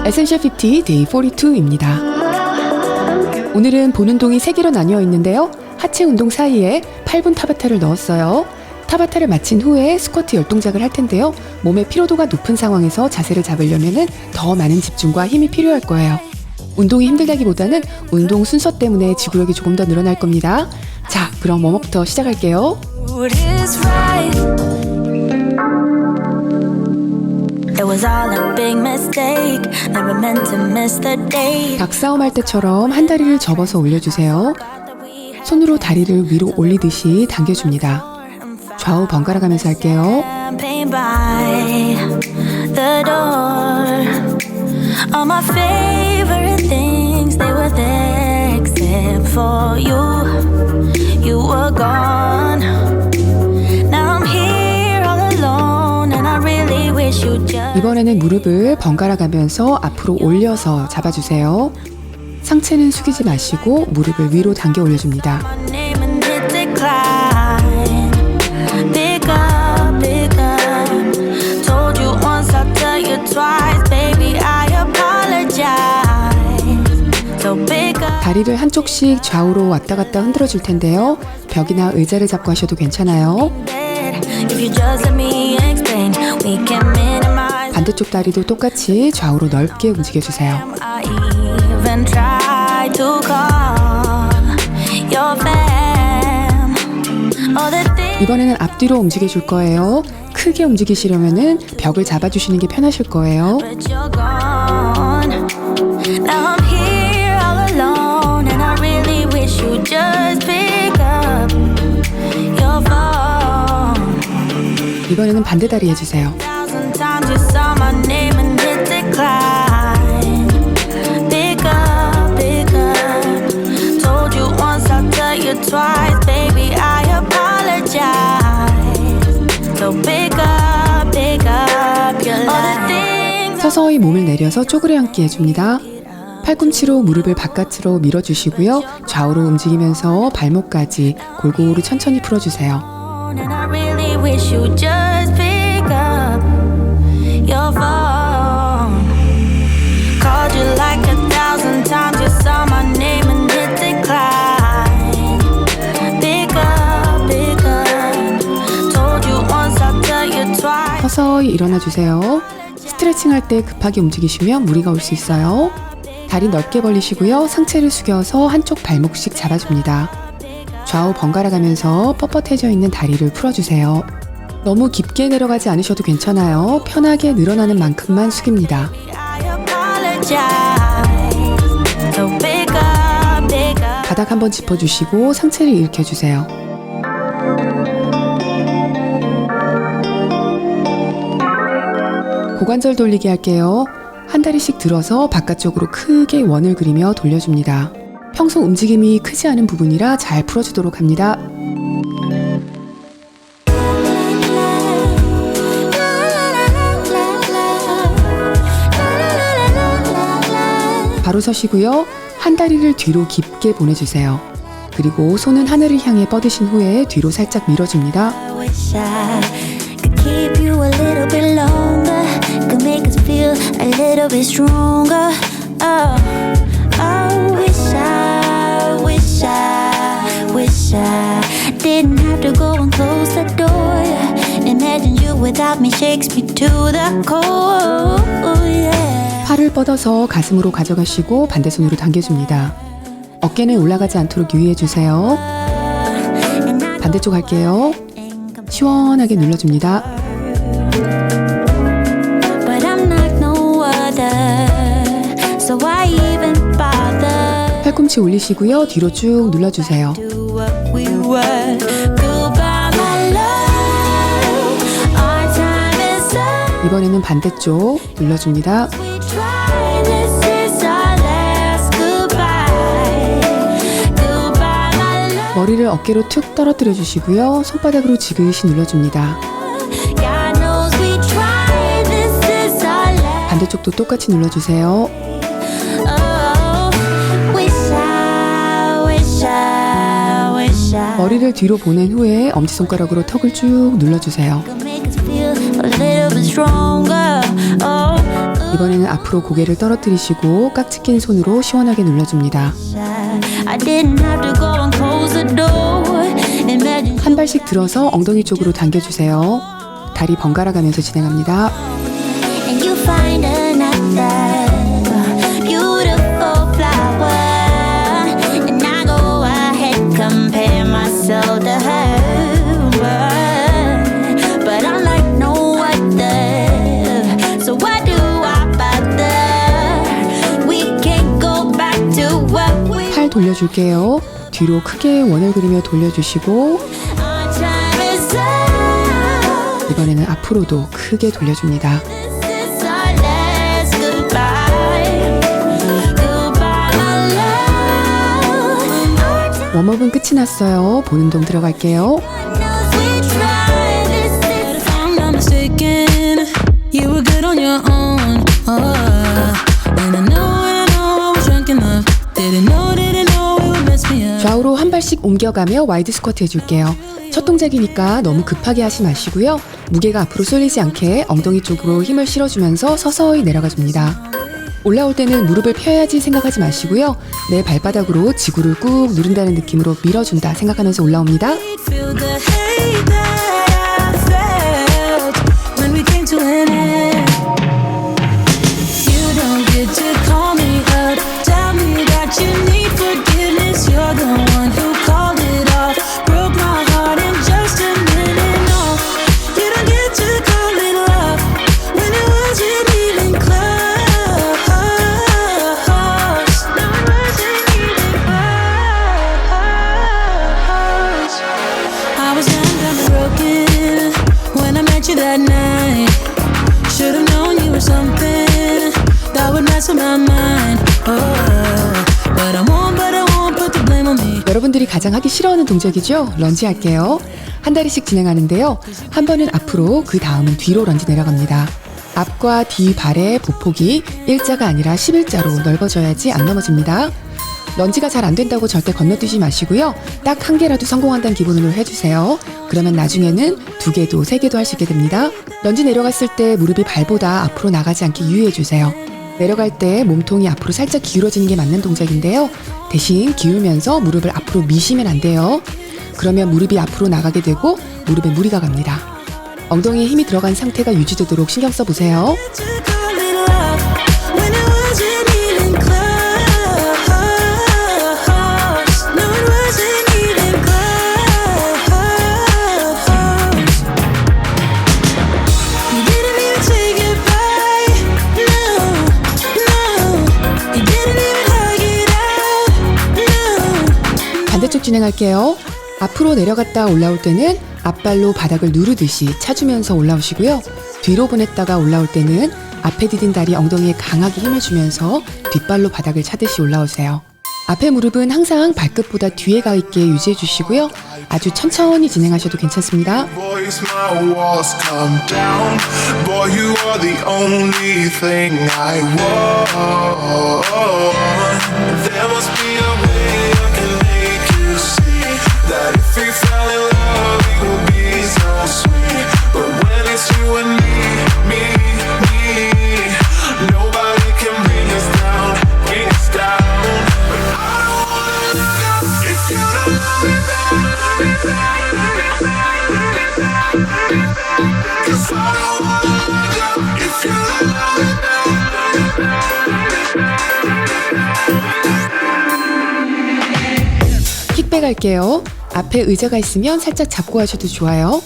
에센셜 50 데이 42입니다. 오늘은 본 운동이 3개로 나뉘어 있는데요. 하체 운동 사이에 8분 타바타를 넣었어요. 타바타를 마친 후에 스쿼트 열동작을 할 텐데요. 몸의 피로도가 높은 상황에서 자세를 잡으려면 더 많은 집중과 힘이 필요할 거예요. 운동이 힘들다기보다는 운동 순서 때문에 지구력이 조금 더 늘어날 겁니다. 자, 그럼 웜업부터 시작할게요. 닭싸움 할 때처럼 한 다리를 접어서 올려주세요. 손으로 다리를 위로 올리듯이 당겨줍니다. 좌우 번갈아 가면서 할게요. 이번에는 무릎을 번갈아 가면서 앞으로 올려서 잡아주세요. 상체는 숙이지 마시고 무릎을 위로 당겨 올려줍니다. 다리를 한쪽씩 좌우로 왔다 갔다 흔들어 줄 텐데요. 벽이나 의자를 잡고 하셔도 괜찮아요. 반대쪽 다리도 똑같이 좌우로 넓게 움직여주세요. 이번에는 앞뒤로 움직여줄 거예요. 크게 움직이시려면 벽을 잡아주시는 게 편하실 거예요. 이번에는 반대 다리 해주세요. 서서히 몸을 내려서 쪼그려 앉기 해줍니다. 팔꿈치로 무릎을 바깥으로 밀어주시고요. 좌우로 움직이면서 발목까지 골고루 천천히 풀어주세요. 서서히 일어나 주세요. 스트레칭 할 때 급하게 움직이시면 무리가 올 수 있어요. 다리 넓게 벌리시고요. 상체를 숙여서 한쪽 발목씩 잡아줍니다. 좌우 번갈아 가면서 뻣뻣해져 있는 다리를 풀어주세요. 너무 깊게 내려가지 않으셔도 괜찮아요. 편하게 늘어나는 만큼만 숙입니다. 바닥 한번 짚어주시고 상체를 일으켜주세요. 고관절 돌리기 할게요. 한 다리씩 들어서 바깥쪽으로 크게 원을 그리며 돌려줍니다. 평소 움직임이 크지 않은 부분이라 잘 풀어주도록 합니다. 바로 서시고요. 한 다리를 뒤로 깊게 보내주세요. 그리고 손은 하늘을 향해 뻗으신 후에 뒤로 살짝 밀어줍니다. Didn't have to go and close the door. Imagine you without me shakes me to the core. Yeah. 팔을 뻗어서 가슴으로 가져가시고 반대손으로 당겨줍니다. 어깨는 올라가지 않도록 유의해주세요. 반대쪽 할게요. 시원하게 눌러줍니다. But I'm not no other, so why even bother? 팔꿈치 올리시고요. 뒤로 쭉 눌러주세요. 이번에는 반대쪽 눌러줍니다. 머리를 어깨로 툭 떨어뜨려 주시고요. 손바닥으로 지그시 눌러줍니다. 반대쪽도 똑같이 눌러주세요. 머리를 뒤로 보낸 후에 엄지손가락으로 턱을 쭉 눌러주세요. 이번에는 앞으로 고개를 떨어뜨리시고 깍지 낀 손으로 시원하게 눌러줍니다. 한 발씩 들어서 엉덩이 쪽으로 당겨주세요. 다리 번갈아 가면서 진행합니다. 팔 돌려줄게요. 뒤로 크게 원을 그리며 돌려주시고 이번에는 앞으로도 크게 돌려줍니다. 웜업은 끝이 났어요. 보는 동 들어갈게요. 좌우로 한 발씩 옮겨가며 와이드 스쿼트 해줄게요. 첫 동작이니까 너무 급하게 하지 마시고요. 무게가 앞으로 쏠리지 않게 엉덩이 쪽으로 힘을 실어주면서 서서히 내려가줍니다. 올라올 때는 무릎을 펴야지 생각하지 마시고요. 내 발바닥으로 지구를 꾹 누른다는 느낌으로 밀어준다 생각하면서 올라옵니다. 여러분들이 가장 하기 싫어하는 동작이죠? 런지 할게요. 한 다리씩 진행하는데요. 한 번은 앞으로, 그 다음은 뒤로 런지 내려갑니다. 앞과 뒤 발의 보폭이 일자가 아니라 11자로 넓어져야지 안 넘어집니다. 런지가 잘 안 된다고 절대 건너뛰지 마시고요. 딱 한 개라도 성공한다는 기분으로 해주세요. 그러면 나중에는 2개도 3개도 할 수 있게 됩니다. 런지 내려갔을 때 무릎이 발보다 앞으로 나가지 않게 유의해주세요. 내려갈 때 몸통이 앞으로 살짝 기울어지는 게 맞는 동작인데요. 대신 기울면서 무릎을 앞으로 미시면 안 돼요. 그러면 무릎이 앞으로 나가게 되고 무릎에 무리가 갑니다. 엉덩이에 힘이 들어간 상태가 유지되도록 신경 써보세요. 반대쪽 진행할게요. 앞으로 내려갔다 올라올 때는 앞발로 바닥을 누르듯이 차주면서 올라오시고요. 뒤로 보냈다가 올라올 때는 앞에 디딘 다리 엉덩이에 강하게 힘을 주면서 뒷발로 바닥을 차듯이 올라오세요. 앞에 무릎은 항상 발끝보다 뒤에 가 있게 유지해 주시고요. 아주 천천히 진행하셔도 괜찮습니다. 킥백 할게요. 앞에 의자가 있으면 살짝 잡고 하셔도 좋아요.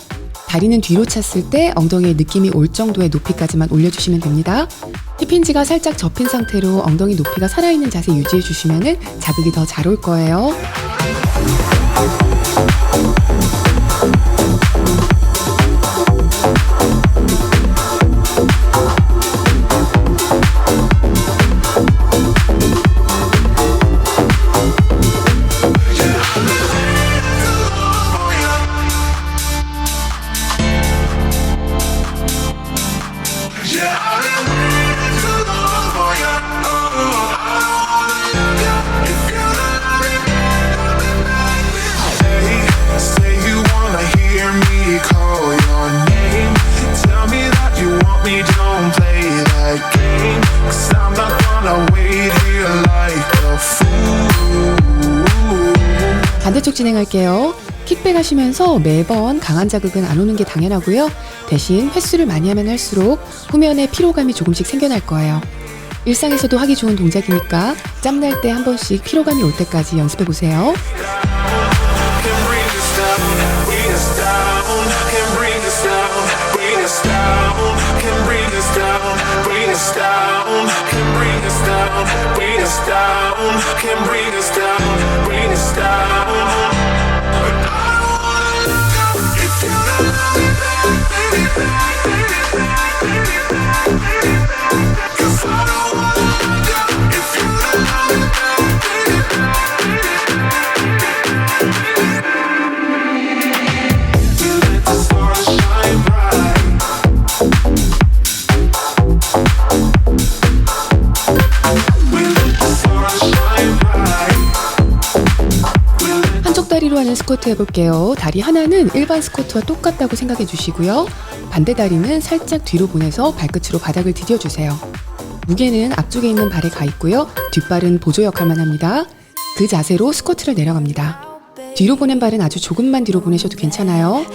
다리는 뒤로 찼을 때 엉덩이에 느낌이 올 정도의 높이까지만 올려주시면 됩니다. 힙힌지가 살짝 접힌 상태로 엉덩이 높이가 살아있는 자세 유지해 주시면 자극이 더 잘 올 거예요. Call your name. Tell me that you want me, don't play that game. 반대쪽 진행할게요. 킥백 하시면서 매번 강한 자극은 안 오는 게 당연하고요. 대신 횟수를 많이 하면 할수록 후면에 피로감이 조금씩 생겨날 거예요. 일상에서도 하기 좋은 동작이니까 짬날 때 한 번씩 피로감이 올 때까지 연습해 보세요. 다리로 하는 스쿼트 해볼게요. 다리 하나는 일반 스쿼트와 똑같다고 생각해 주시고요. 반대 다리는 살짝 뒤로 보내서 발끝으로 바닥을 디뎌주세요. 무게는 앞쪽에 있는 발에 가 있고요. 뒷발은 보조 역할만 합니다. 그 자세로 스쿼트를 내려갑니다. 뒤로 보낸 발은 아주 조금만 뒤로 보내셔도 괜찮아요.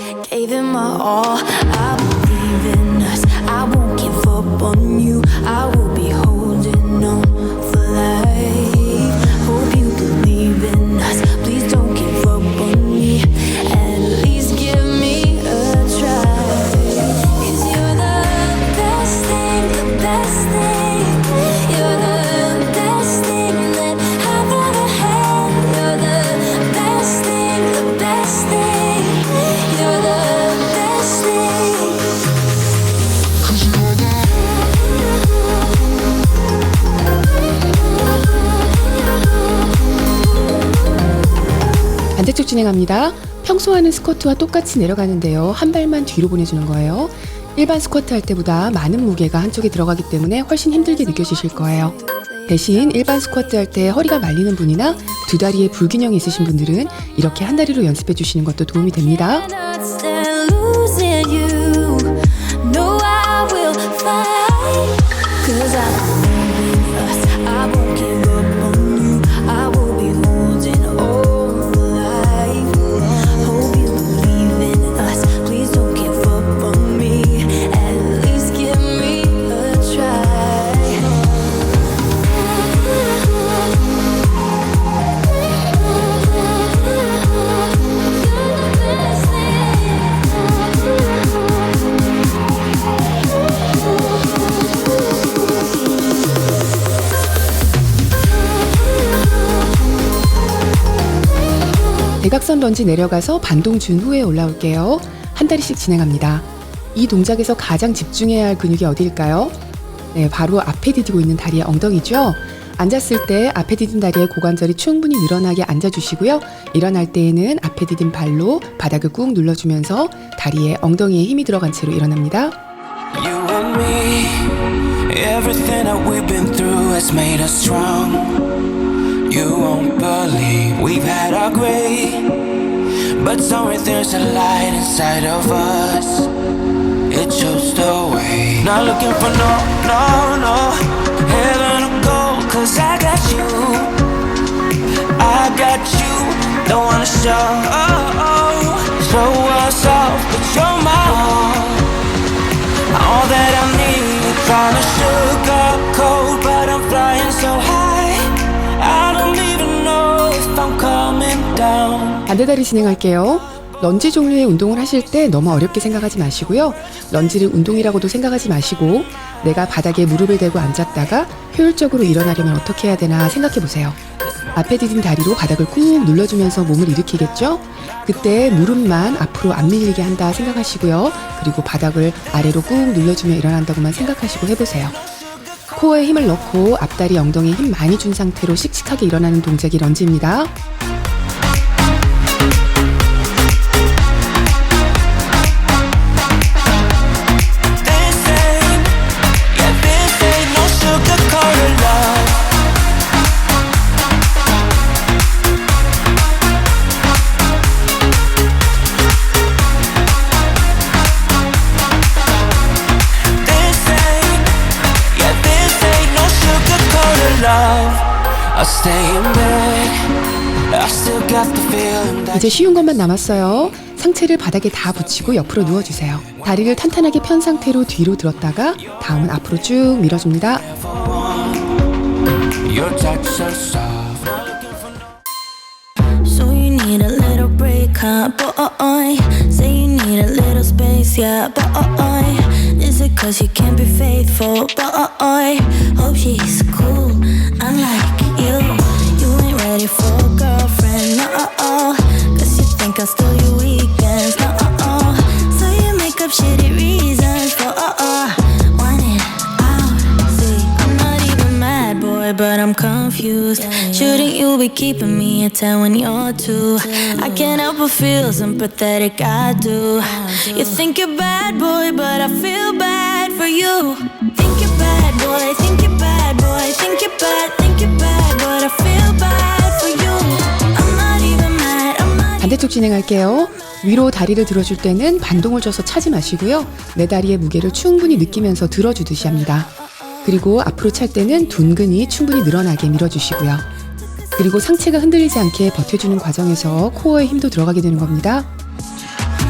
반대쪽 진행합니다. 평소 하는 스쿼트와 똑같이 내려가는데요. 한 발만 뒤로 보내주는 거예요. 일반 스쿼트 할 때보다 많은 무게가 한쪽에 들어가기 때문에 훨씬 힘들게 느껴지실 거예요. 대신 일반 스쿼트 할 때 허리가 말리는 분이나 두 다리에 불균형이 있으신 분들은 이렇게 한 다리로 연습해 주시는 것도 도움이 됩니다. 대각선 런지 내려가서 반동 준 후에 올라올게요. 한 다리씩 진행합니다. 이 동작에서 가장 집중해야 할 근육이 어디일까요? 네, 바로 앞에 디디고 있는 다리의 엉덩이죠. 앉았을 때 앞에 디딘 다리의 고관절이 충분히 늘어나게 앉아주시고요. 일어날 때에는 앞에 디딘 발로 바닥을 꾹 눌러주면서 다리에 엉덩이에 힘이 들어간 채로 일어납니다. You and me, everything that we've been through has made us strong. You won't believe we've had our gray, but somewhere there's a light inside of us. It shows the way. Not looking for no heaven or gold, 'cause I got you. I got you. Don't wanna show us off, but you're my all that I need. Trying to sugarcoat, but I'm flying so high. I don't even know if I'm coming down. 반대다리 진행할게요. 런지 종류의 운동을 하실 때 너무 어렵게 생각하지 마시고요. 런지를 운동이라고도 생각하지 마시고 내가 바닥에 무릎을 대고 앉았다가 효율적으로 일어나려면 어떻게 해야 되나 생각해 보세요. 앞에 디딘 다리로 바닥을 꾹 눌러주면서 몸을 일으키겠죠? 그때 무릎만 앞으로 안 밀리게 한다 생각하시고요. 그리고 바닥을 아래로 꾹 눌러주며 일어난다고만 생각하시고 해보세요. 코어에 힘을 넣고 앞다리 엉덩이에 힘 많이 준 상태로 씩씩하게 일어나는 동작이 런지입니다. I'll stay in bed I still got the feeling that 이제 쉬운 것만 남았어요. 상체를 바닥에 다 붙이고 옆으로 누워주세요. 다리를 탄탄하게 편 상태로 뒤로 들었다가 다음은 앞으로 쭉 밀어줍니다. your touch so soft. So you need a little break, huh, boy? Say you need a little space, yeah, boy. Is it cause you can't be faithful, boy? Hope she's cool, unlike you. You ain't ready for a girlfriend, no. Cause you think I'll steal your weekends, no. So you make up shitty reasons for want it out. See, I'm not even mad, boy, but I'm confused. Shouldn't you be keeping me at 10 when you're 2? I can't help but feel sympathetic, I do. You think you're bad, boy, but I feel bad for you. Think you're bad, boy, think you're bad, boy, think you're bad, but I feel bad for you. I'm not even mad, I'm not. 반대쪽 진행할게요. 위로 다리를 들어줄 때는 반동을 줘서 차지 마시고요. 내 다리의 무게를 충분히 느끼면서 들어주듯이 합니다. 그리고 앞으로 찰 때는 둔근이 충분히 늘어나게 밀어주시고요. 그리고 상체가 흔들리지 않게 버텨주는 과정에서 코어에 힘도 들어가게 되는 겁니다.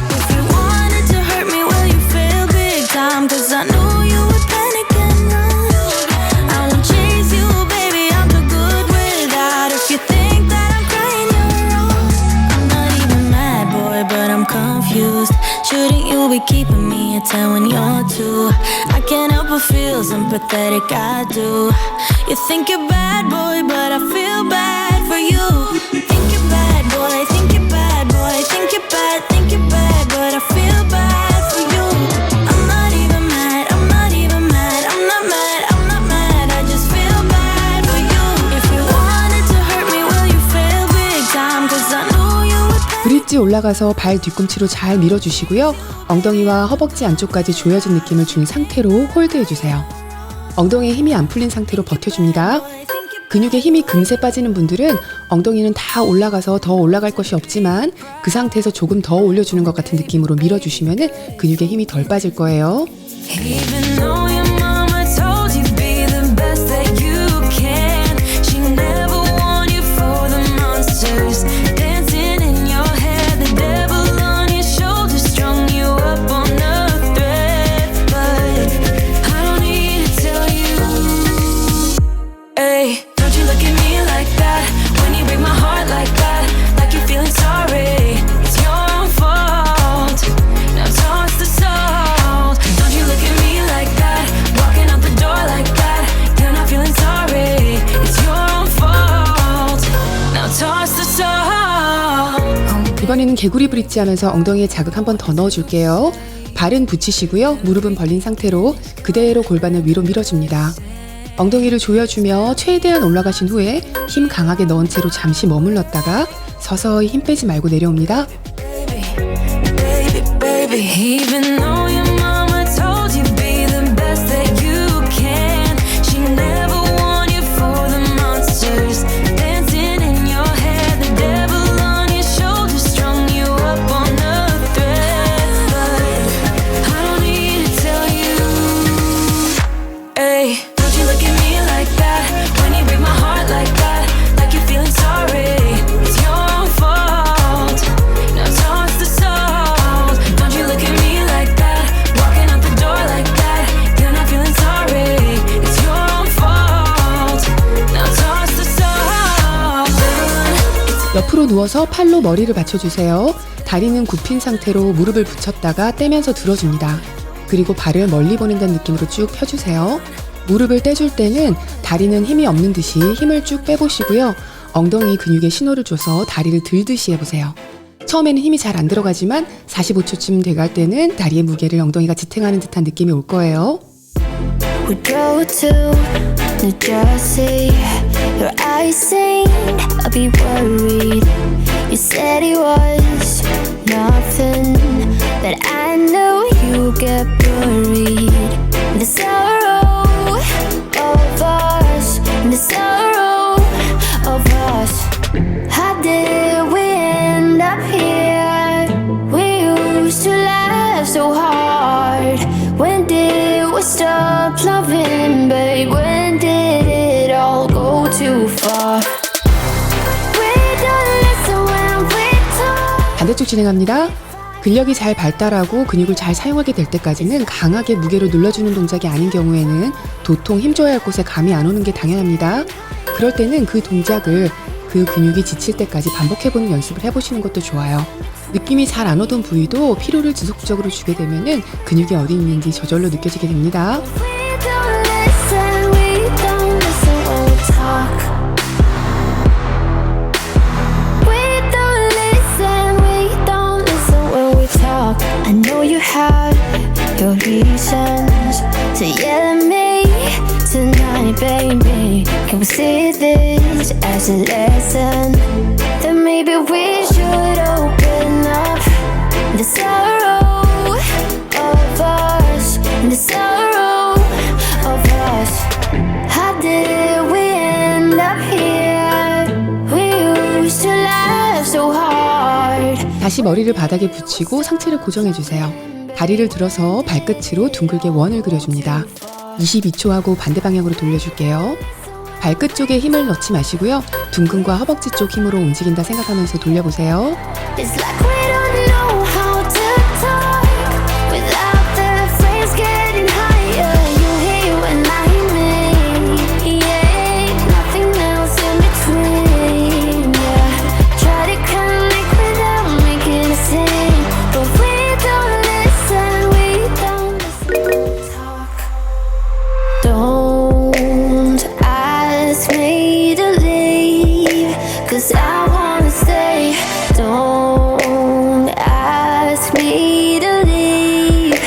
If you wanted to hurt me, will you feel big time? Cause I knew you would panic and run. I won't chase you, baby, I'm too good with that. If you think that I'm crying, you're wrong. I'm not even mad, boy, but I'm confused. Shouldn't you be keeping me at 10 when you're 2? I can't help but feel sympathetic, I do. You think you're bad, boy, but I feel bad for you. Think you're bad, boy, think you're bad, boy, think you're bad, but I feel bad for you. I'm not even mad, I'm not even mad, I'm not mad, I'm not mad, I just feel bad for you. If you wanted to hurt me, will you feel big time? Cause I knew you would. 브릿지 올라가서 발 뒤꿈치로 잘 밀어주시고요. 엉덩이와 허벅지 안쪽까지 조여진 느낌을 준 상태로 홀드해주세요. 엉덩이에 힘이 안 풀린 상태로 버텨줍니다. 근육에 힘이 금세 빠지는 분들은 엉덩이는 다 올라가서 더 올라갈 것이 없지만 그 상태에서 조금 더 올려주는 것 같은 느낌으로 밀어주시면 근육에 힘이 덜 빠질 거예요. Even though your mama told you be the best that you can, she never warned you for the monsters dancing in your head. The devil on your shoulder strung you up on a thread. But I don't need to tell you, hey, don't you look at me like that. When you break my heart like that, like you're feeling sorry. It's your own fault. Now toss the salt. Don't you look at me like that, walking out the door like that. You're not feeling sorry. It's your own fault. Now toss the salt. 이번에는 개구리 브릿지 하면서 엉덩이에 자극 한 번 더 넣어줄게요. 발은 붙이시고요. 무릎은 벌린 상태로 그대로 골반을 위로 밀어줍니다. 엉덩이를 조여주며 최대한 올라가신 후에 힘 강하게 넣은 채로 잠시 머물렀다가 서서히 힘 빼지 말고 내려옵니다. Baby, even though your mama told you be the best that you can, she never warned you for the monsters dancing in your head. The devil on your shoulder strung you up on a thread. But I don't need to tell you, hey, don't you look at me like that. When you break my heart like that, like you're feeling sorry. It's your own fault. Now toss the salt. Don't you look at me like that, walking out the door like that. You're not feeling sorry. It's your own fault. Now toss the salt. 옆으로 누워서 팔로 머리를 받쳐주세요. 다리는 굽힌 상태로 무릎을 붙였다가 떼면서 들어줍니다. 그리고 발을 멀리 보낸다는 느낌으로 쭉 펴주세요. 무릎을 떼줄 때는 다리는 힘이 없는 듯이 힘을 쭉 빼보시고요. 엉덩이 근육에 신호를 줘서 다리를 들듯이 해보세요. 처음에는 힘이 잘 안 들어가지만 45초쯤 돼갈 때는 다리의 무게를 엉덩이가 지탱하는 듯한 느낌이 올 거예요. We drove to New Jersey. Your eyes seemed I'd be worried. You said it was nothing, but I knew you'd get buried in the sorrow of us, in the sorrow of us. How did we end up here? We used to laugh so hard. When did we stop loving, babe? When did it all go too far? We don't 반대쪽 진행합니다. 근력이 잘 발달하고 근육을 잘 사용하게 될 때까지는 강하게 무게로 눌러주는 동작이 아닌 경우에는 도통 힘줘야 할 곳에 감이 안 오는 게 당연합니다. 그럴 때는 그 동작을 그 근육이 지칠 때까지 반복해보는 연습을 해보시는 것도 좋아요. 느낌이 잘 안 오던 부위도 피로를 지속적으로 주게 되면은 근육이 어디 있는지 저절로 느껴지게 됩니다. We don't listen when we talk. We don't listen when we talk. I know you have your reasons to yell at me tonight, baby. Can we see this as a lesson? Then maybe we should open up the sorrow of us, the sorrow of us. How did we end up here? We used to laugh so hard. 다시 머리를 바닥에 붙이고 상체를 고정해주세요. 다리를 들어서 발끝으로 둥글게 원을 그려줍니다. 22초 하고 반대 방향으로 돌려줄게요. 발끝 쪽에 힘을 넣지 마시고요. 둔근과 허벅지 쪽 힘으로 움직인다 생각하면서 돌려보세요. It's like we don't know how to talk without the flames getting higher. You hate when I me, yeah, nothing else in between, yeah. Try to connect without making a scene, but we don't listen to talk. Don't ask me to leave, 'cause I wanna stay. Don't ask me to leave,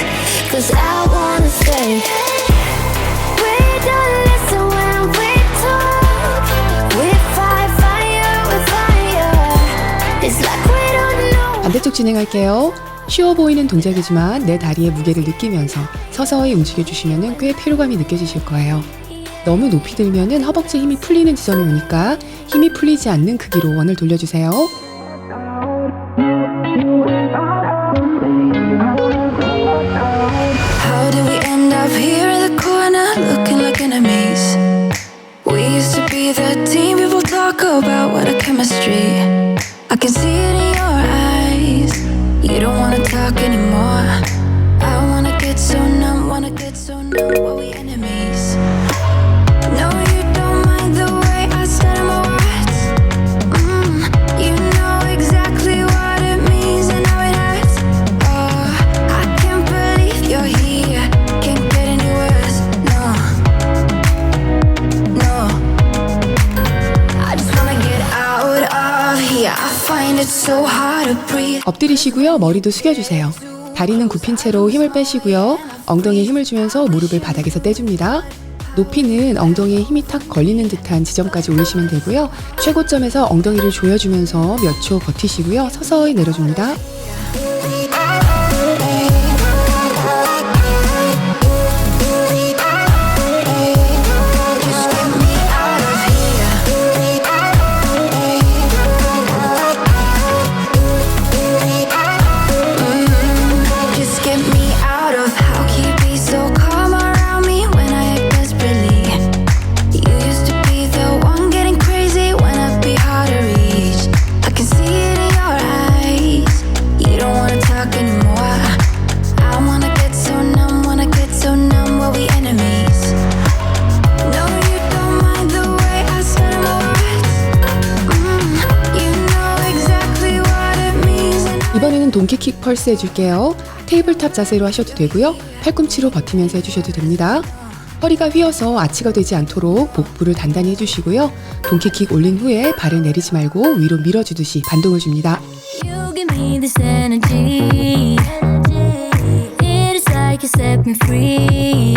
'cause I wanna stay. We don't listen when we talk. We fight fire with fire. It's like we don't know. 반대쪽 진행할게요. 쉬워 보이는 동작이지만 내 다리의 무게를 느끼면서 서서히 움직여주시면 꽤 피로감이 느껴지실 거예요. 너무 높이 들면 허벅지 힘이 풀리는 지점이 오니까 힘이 풀리지 않는 크기로 원을 돌려주세요. How did we end up here in the corner looking like enemies? We used to be the team people talk about, what a chemistry. I can see it in your eyes. You don't wanna talk anymore. I wanna get so numb, while we enemies. No, you don't mind the way I stutter my words. You know exactly what it means and how it hurts. Oh, I can't believe you're here. Can't get any worse. No. I just wanna get out of here. I find it so hard to breathe. 엎드리시고요. 머리도 숙여주세요. 다리는 굽힌 채로 힘을 빼시고요. 엉덩이에 힘을 주면서 무릎을 바닥에서 떼줍니다. 높이는 엉덩이에 힘이 탁 걸리는 듯한 지점까지 올리시면 되고요. 최고점에서 엉덩이를 조여주면서 몇 초 버티시고요. 서서히 내려줍니다. Just get me out of. How can you be so calm around me when I act desperately? You used to be the one getting crazy when I'd be hard to reach. I can see it in your eyes. You don't wanna talk anymore. I wanna get so numb, while we enemies. No, you don't mind the way I stutter my words. You know exactly what it means. 이번에는 동키킥 펄스 해줄게요. 테이블탑 자세로 하셔도 되고요. 팔꿈치로 버티면서 해주셔도 됩니다. 허리가 휘어서 아치가 되지 않도록 복부를 단단히 해주시고요. 동키킥 올린 후에 발을 내리지 말고 위로 밀어주듯이 반동을 줍니다. You give me this energy. It is like you set me free.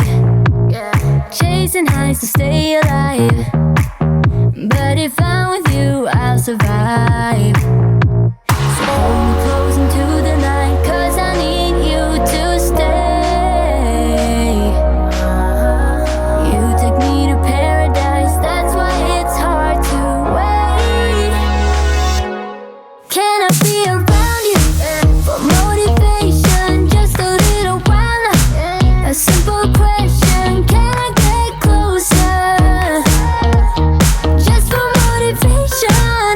Chasing highs to stay alive. But if I'm with you, I'll survive. So hold me close into the night, 'cause I need you to stay. You take me to paradise, that's why it's hard to wait. Can I be around you for motivation? Just a little while now. A simple question, can I get closer? Just for motivation.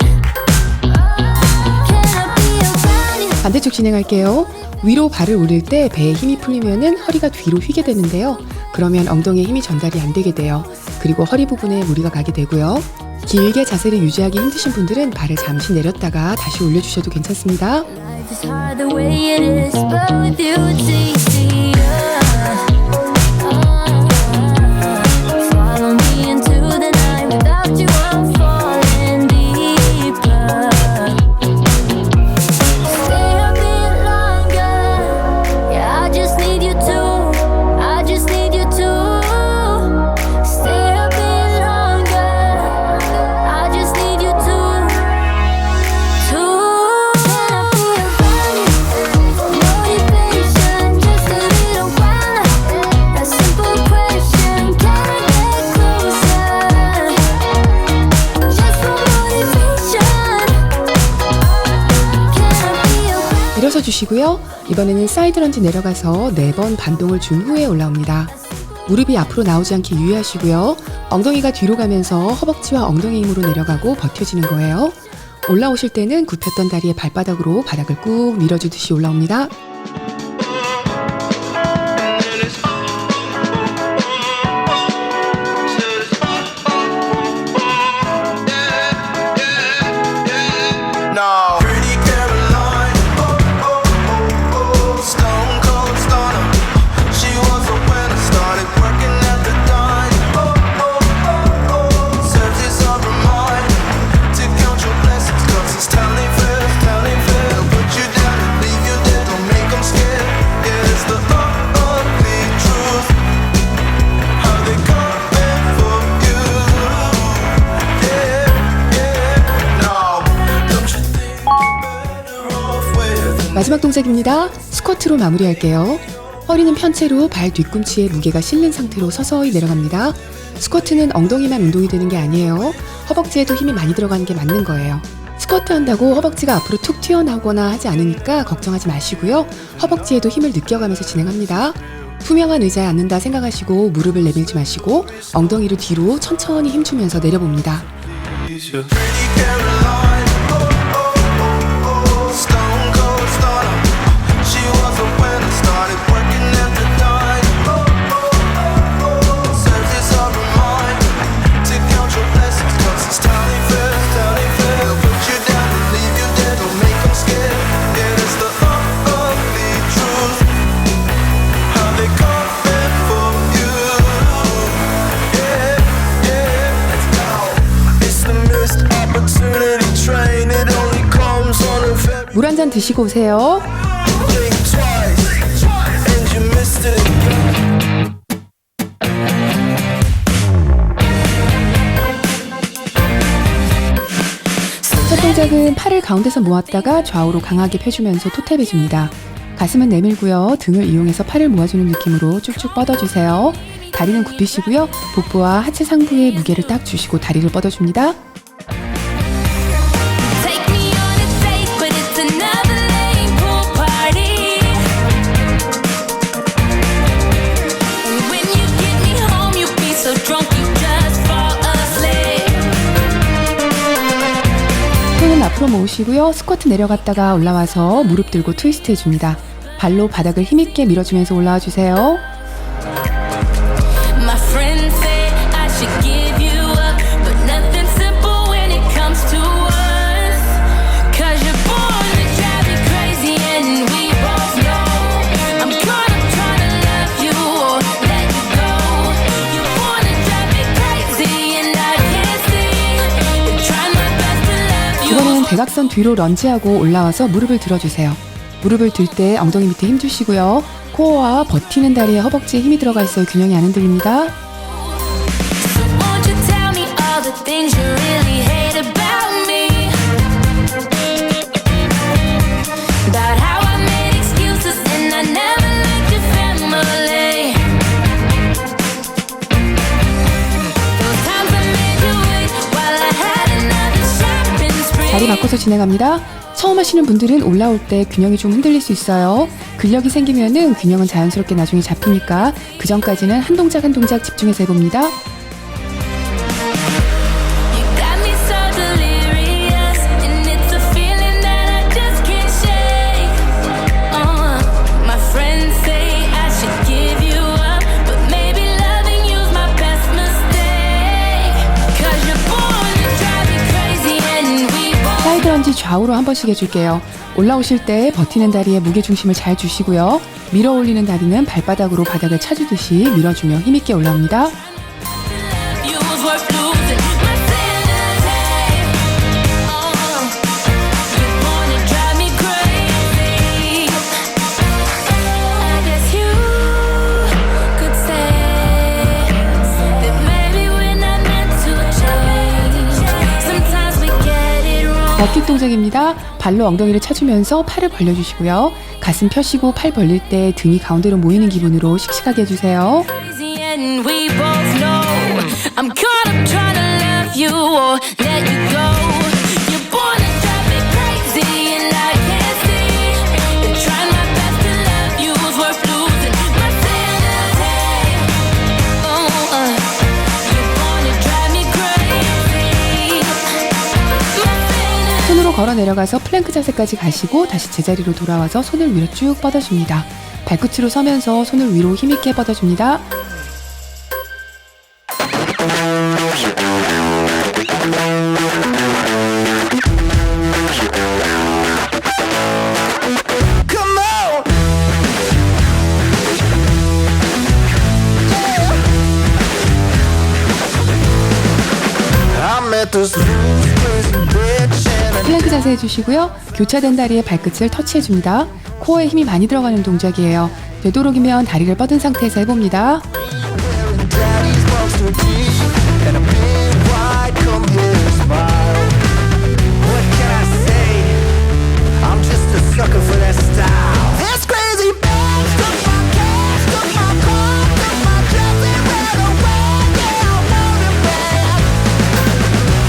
진행할게요. 위로 발을 올릴 때 배에 힘이 풀리면은 허리가 뒤로 휘게 되는데요. 그러면 엉덩이에 힘이 전달이 안 되게 돼요. 그리고 허리 부분에 무리가 가게 되고요. 길게 자세를 유지하기 힘드신 분들은 발을 잠시 내렸다가 다시 올려주셔도 괜찮습니다. Life is hard the way it is, but with you it's easier. Follow me into the night. Without you I'm falling deeper. Stay a bit longer. Yeah, I just need you to. I just need you to. Stay a bit longer. I just need you to. Can I be a burning motivation? Just a little while. A simple question. Can I get closer? Just for motivation. Can I be a burning 일어서 주시고요. 이번에는 사이드 런지 내려가서 4번 반동을 준 후에 올라옵니다. 무릎이 앞으로 나오지 않게 유의하시고요. 엉덩이가 뒤로 가면서 허벅지와 엉덩이 힘으로 내려가고 버텨지는 거예요. 올라오실 때는 굽혔던 다리에 발바닥으로 바닥을 꾹 밀어주듯이 올라옵니다. No. Pretty Caroline, stone cold stunner. She was a winner, started working at the dime. Serves this on her mind to count your blessings, 'cause it's telling fair, telling fair. They'll put you down and leave you dead, don't make them scared. Yeah, it's the ugly truth. How they coming for you? Yeah, yeah, no. Don't you think you're better off with 마지막 동작입니다. 스쿼트로 마무리할게요. 허리는 편 채로 발 뒤꿈치에 무게가 실린 상태로 서서히 내려갑니다. 스쿼트는 엉덩이만 운동이 되는 게 아니에요. 허벅지에도 힘이 많이 들어가는 게 맞는 거예요. 스쿼트 한다고 허벅지가 앞으로 툭 튀어나오거나 하지 않으니까 걱정하지 마시고요. 허벅지에도 힘을 느껴가면서 진행합니다. 투명한 의자에 앉는다 생각하시고 무릎을 내밀지 마시고 엉덩이를 뒤로 천천히 힘주면서 내려봅니다. Pretty Caroline, stone cold stunner. She was a winner, started working at the dime. Serves this on her mind to count your blessings, 'cause it's telling fair, telling fair. They'll put you down and leave you dead, don't make them scared. Yeah, it's the ugly truth. How they coming for you? Yeah, yeah, let's go. It's the missed opportunity train. It only comes on a very 물 한 잔 드시고 오세요. think twice, and you missed it again. 첫 동작은 팔을 가운데서 모았다가 좌우로 강하게 펴주면서 토탭 해줍니다. 가슴은 내밀고요. 등을 이용해서 팔을 모아주는 느낌으로 쭉쭉 뻗어주세요. 다리는 굽히시고요. 복부와 하체 상부에 무게를 딱 주시고 다리를 뻗어줍니다. Take me on a date, but it's another lame pool party. And when you get me home, you'll be so drunk you just fall asleep. 손은 앞으로 모으시고요. 스쿼트 내려갔다가 올라와서 무릎 들고 트위스트 해줍니다. 발로 바닥을 힘있게 밀어주면서 올라와 주세요. My friends say I should give you up, but nothing simple when it comes to us. 'Cause you're born to drive me crazy, and we both know I'm gonna try to love you or let you go. You're born to drive me crazy, and I can't see. Been trying my best to love you. 이번에는 대각선 뒤로 런지하고 올라와서 무릎을 들어주세요. 무릎을 들 때 엉덩이 밑에 힘 주시고요. 코어와 버티는 다리에 허벅지에 힘이 들어가 있어요. 균형이 안 흔들립니다. So won't you tell me all the things you really hate about me? About how I made excuses and I never liked your family. Those times I made you wait while I had another shopping spree. 자리 바꿔서 진행합니다. 처음 하시는 분들은 올라올 때 균형이 좀 흔들릴 수 있어요. 근력이 생기면은 균형은 자연스럽게 나중에 잡히니까 그 전까지는 한 동작 한 동작 집중해서 해봅니다. You got me so delirious, and it's a feeling that I just can't shake. 하반지 좌우로 한 번씩 해줄게요. 올라오실 때 버티는 다리에 무게중심을 잘 주시고요. 밀어 올리는 다리는 발바닥으로 바닥을 차주듯이 밀어주며 힘있게 올라옵니다. You was worth losing. My sanity. You wanna drive me crazy. I guess you could say that maybe we're not meant to change. Sometimes we get it wrong. 버킷 동작입니다. 발로 엉덩이를 차주면서 팔을 벌려주시고요. 가슴 펴시고 팔 벌릴 때 등이 가운데로 모이는 기분으로 씩씩하게 해주세요. Crazy and we both know I'm caught up trying to love you or let you go. You're born to drive me crazy and I can't see that trying my best to love you is worth losing my sanity. You're born to drive me crazy. My sanity. 손으로 걸어 내려가서 플랭크 자세까지 가시고 다시 제자리로 돌아와서 손을 위로 쭉 뻗어줍니다. 발끝으로 서면서 손을 위로 힘있게 뻗어줍니다. Come on. I met this crazy bitch and 플랭크 자세 해주시고요. 교차된 다리에 발끝을 터치해줍니다. 코어에 힘이 많이 들어가는 동작이에요. 되도록이면 다리를 뻗은 상태에서 해봅니다. daddy's monster teeth and a big wide come here smile. What can I say? I'm just a sucker for that style. This crazy bitch took my cash, took my car, took my dress and ran away. Yeah, I want it back.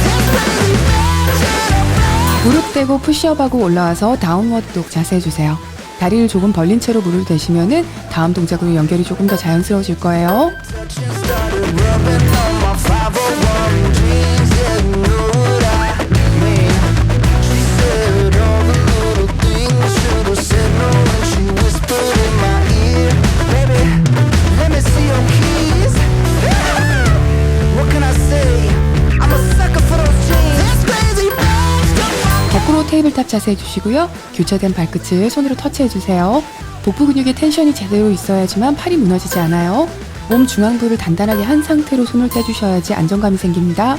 This crazy bitch in a bag. 무릎 대고 푸시업하고 올라와서 다운워드 독 자세 해주세요. 다리를 조금 벌린 채로 무릎을 대시면은 다음 동작으로 연결이 조금 더 자연스러워질 거예요. Started rubbing on my 501 jeans, yeah, you know what I mean. She said all the little things, should've said no when she whispered in my ear. Baby, let me see your keys. What can I say? I'm a sucker for those jeans. This crazy bitch took my 거꾸로 테이블탑 자세 해주시고요. 교차된 발끝을 손으로 터치해주세요. 복부 근육에 텐션이 제대로 있어야지만 팔이 무너지지 않아요. 몸 중앙부를 단단하게 한 상태로 손을 떼주셔야지 안정감이 생깁니다.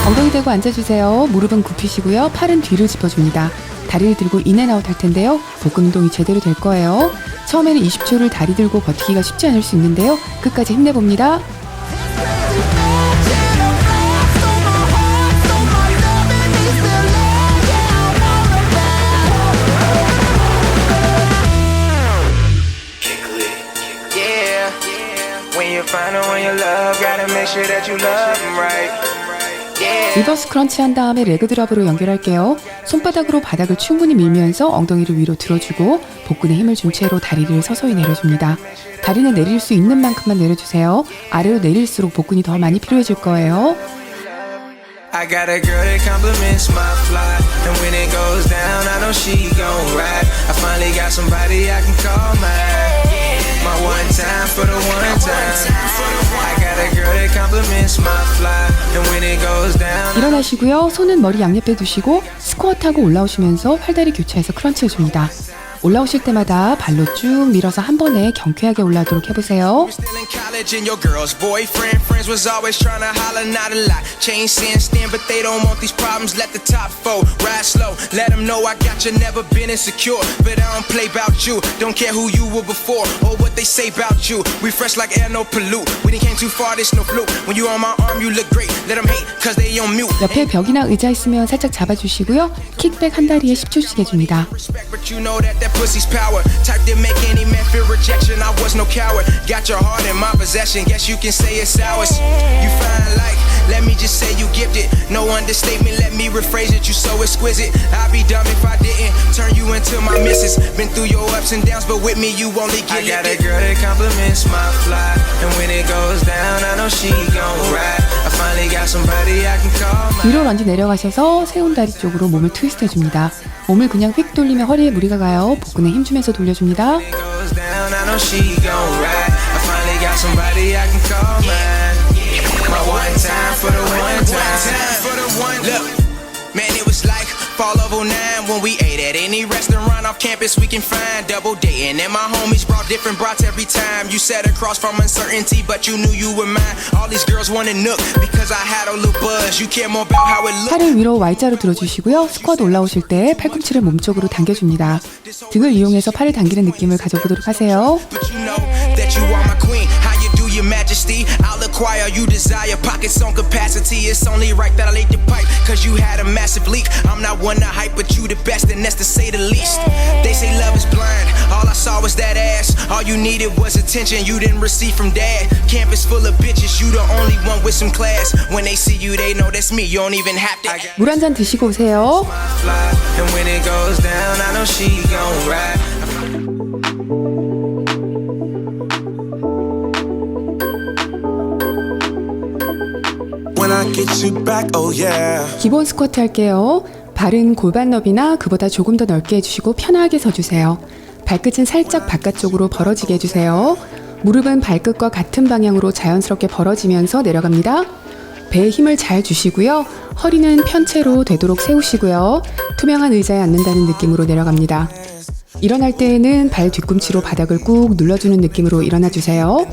엉덩이 대고 앉아주세요. 무릎은 굽히시고요. 팔은 뒤를 짚어줍니다. 다리를 들고 인앤아웃 할 텐데요. 복근 운동이 제대로 될 거예요. 처음에는 20초를 다리 들고 버티기가 쉽지 않을 수 있는데요. 끝까지 힘내봅니다. Yeah, when you find the one you love, gotta make sure that you love them right. Yeah. 리버스 크런치 한 다음에 레그 드랍으로 연결할게요. 손바닥으로 바닥을 충분히 밀면서 엉덩이를 위로 들어주고 복근에 힘을 준 채로 다리를 서서히 내려줍니다. 다리는 내릴 수 있는 만큼만 내려주세요. 아래로 내릴수록 복근이 더 많이 필요해질 거예요. I got a girl that compliments my fly, and when it goes down, I know she gon' ride. I finally got somebody I can call mine. My one time for the one time. I got a girl that compliments my fly, and when it goes down. 일어나시고요. 손은 머리 양옆에 두시고 스쿼트하고 올라오시면서 팔다리 교차해서 크런치 해줍니다. 올라오실 때마다 발로 쭉 밀어서 한 번에 경쾌하게 올라오도록 해보세요. Still in college and your girl's boyfriend friends was always trying to holler, not a lot. Chain sin stand, but they don't want these problems. Let the top fold, ride slow. Let them know I got you, never been insecure. But I don't play about you, don't care who you were before or what they say about you. We fresh like air, no pollute. We didn't came too far, this no fluke. When you on my arm, you look great. Let them hate, cause they on mute. 옆에 벽이나 의자 있으면 살짝 잡아주시고요. 킥백 한 다리에 10초씩 해줍니다. Respect, but you know that pussy's power. Type to make any man feel rejection. I was no coward. Got your heart in my possession. Guess you can say it's ours. You fine like, let me just say you gifted. No understatement, let me rephrase it. You so exquisite. I'd be dumb if I didn't turn you into my missus. Been through your ups and downs, but with me you only get it. I got a girl that compliments my fly, and when it goes down, I know she gon' ride. I finally got somebody I can call my. 위로 먼저 내려가셔서 세운 다리 쪽으로 몸을 트위스트 해줍니다. 몸을 그냥 휙 돌리면 허리에 무리가 가요. 복근에 힘주면서 돌려줍니다. It goes down, I know she gon' ride. I finally got somebody I can call mine. My one time for the one time. Look, man, it was like fall of 09 when we ate at any restaurant off campus we can find. Double dating and my homies brought different brats every time. You sat across from uncertainty, but you knew you were mine. All these girls wanna nook because I had a little buzz. You care more about how it looked. 팔을 위로 Y자로 들어주시고요. 스쿼트 올라오실 때 팔꿈치를 몸쪽으로 당겨줍니다. 등을 이용해서 팔을 당기는 느낌을 가져보도록 하세요. But you know that you are my queen. How you do your majesty? I'll acquire you desire. Pockets on capacity. It's only right that I laid your pipe. Cause you had a massive leak. I'm not one to hype, but you the best, and that's to say the least. They say love is blind. All I saw was that ass. All you needed was attention you didn't receive from dad. Campus full of bitches. You the only one with some class. When they see you, they know that's me. You don't even have to. 물 한 잔 드시고 오세요. Fly. And when it goes down, I know she gon' ride. When I get you back, oh yeah. 기본 스쿼트 할게요. 발은 골반 너비나 그보다 조금 더 넓게 해주시고 편하게 서주세요. 발끝은 살짝 바깥쪽으로 벌어지게 해주세요. 무릎은 발끝과 같은 방향으로 자연스럽게 벌어지면서 내려갑니다. 배에 힘을 잘 주시고요. 허리는 편채로 되도록 세우시고요. 투명한 의자에 앉는다는 느낌으로 내려갑니다. 일어날 때에는 발 뒤꿈치로 바닥을 꾹 눌러주는 느낌으로 일어나 주세요.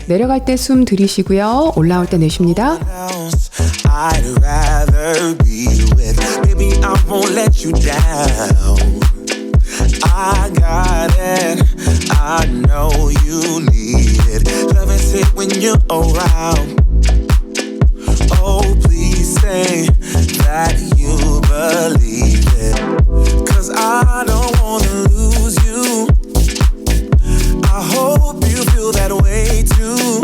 내려갈 때 숨 들이쉬고요. 올라올 때 내쉽니다. I'd rather be with. Baby, I won't let you down. I got it. I know you need it. Love is it when you're around. Oh, please say that you believe it. Cause I don't wanna lose you. I hope you feel that way too.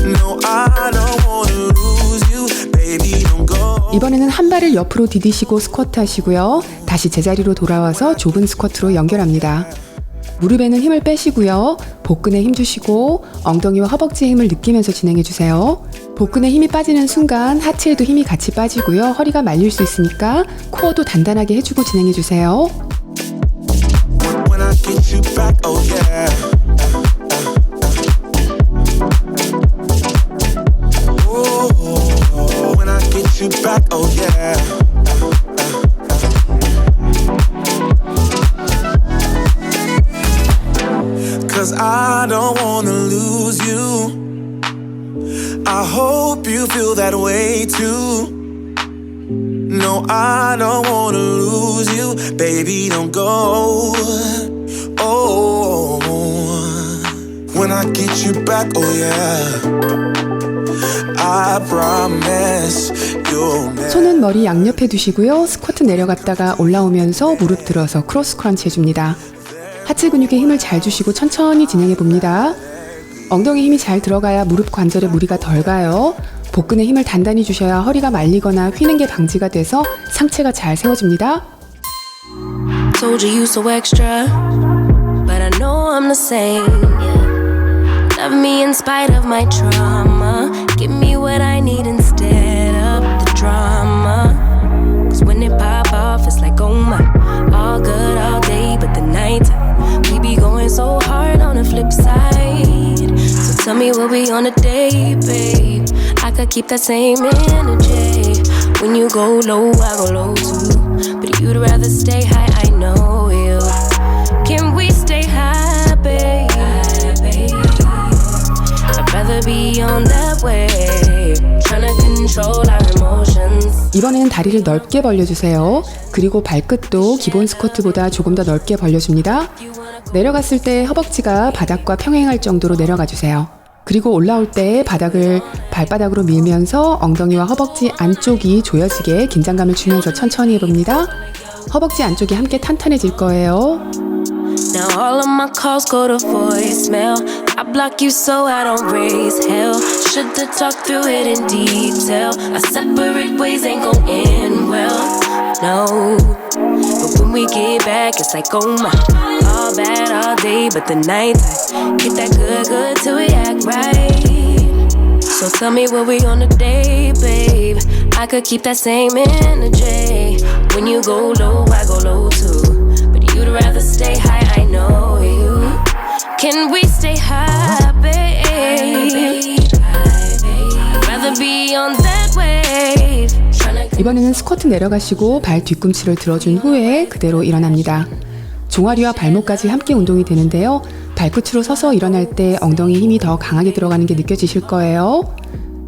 No, I don't wanna lose you. Baby, don't go. 이번에는 한 발을 옆으로 디디시고 스쿼트 하시고요. 다시 제자리로 돌아와서 좁은 스쿼트로 연결합니다. 무릎에는 힘을 빼시고요. 복근에 힘 주시고 엉덩이와 허벅지에 힘을 느끼면서 진행해 주세요. 복근에 힘이 빠지는 순간 하체에도 힘이 같이 빠지고요. 허리가 말릴 수 있으니까 코어도 단단하게 해주고 진행해 주세요. When I get you back, oh yeah. Oh, when I get you back, oh yeah. Cause I don't wanna lose you. I hope you feel that way too. No, I don't wanna lose you. Baby, don't go. Oh, when I get you back, oh yeah. I promise you'll never. 손은 머리 양옆에 두시고요. 스쿼트 내려갔다가 올라오면서 무릎 들어서 크로스 크런치 해줍니다. 하체 근육에 힘을 잘 주시고 천천히 진행해 봅니다. 엉덩이 힘이 잘 들어가야 무릎 관절에 무리가 덜 가요. 복근에 힘을 단단히 주셔야 허리가 말리거나 휘는 게 방지가 돼서 상체가 잘 세워집니다. Told you you so extra, but I know I'm the same. Love me in spite of my trauma. Give me what I need instead of the drama. Cause when it pop off, it's like, oh my. All good all day, but the night we be going so hard on the flip side. So tell me what we on a day, babe. I could keep that same energy. When you go low, I go low too. But you'd rather stay high, I know you. Can we stay high, babe? I'd rather be on that wave. Trying to control our emotions. 이번에는 다리를 넓게 벌려주세요. 그리고 발끝도 기본 스쿼트보다 조금 더 넓게 벌려줍니다. 내려갔을 때 허벅지가 바닥과 평행할 정도로 내려가 주세요. 그리고 올라올 때 바닥을 발바닥으로 밀면서 엉덩이와 허벅지 안쪽이 조여지게 긴장감을 주면서 천천히 해봅니다. 허벅지 안쪽이 함께 탄탄해질 거예요. Now all of my calls go to voicemail. I block you so I don't raise hell. Should've talked through it in detail. Our separate ways ain't gon' end well. No, but when we get back, it's like, oh my. All bad all day, but the night get that good till we act right. So Tell me what we on a day, babe. I could keep that same energy. When you go low, I go low too. But you'd rather stay high, I know you. Can we stay high, babe? I'd rather be on that wave. 이번에는 스쿼트 내려가시고 발 뒤꿈치를 들어준 후에 그대로 일어납니다. 종아리와 발목까지 함께 운동이 되는데요. 발끝으로 서서 일어날 때 엉덩이 힘이 더 강하게 들어가는 게 느껴지실 거예요.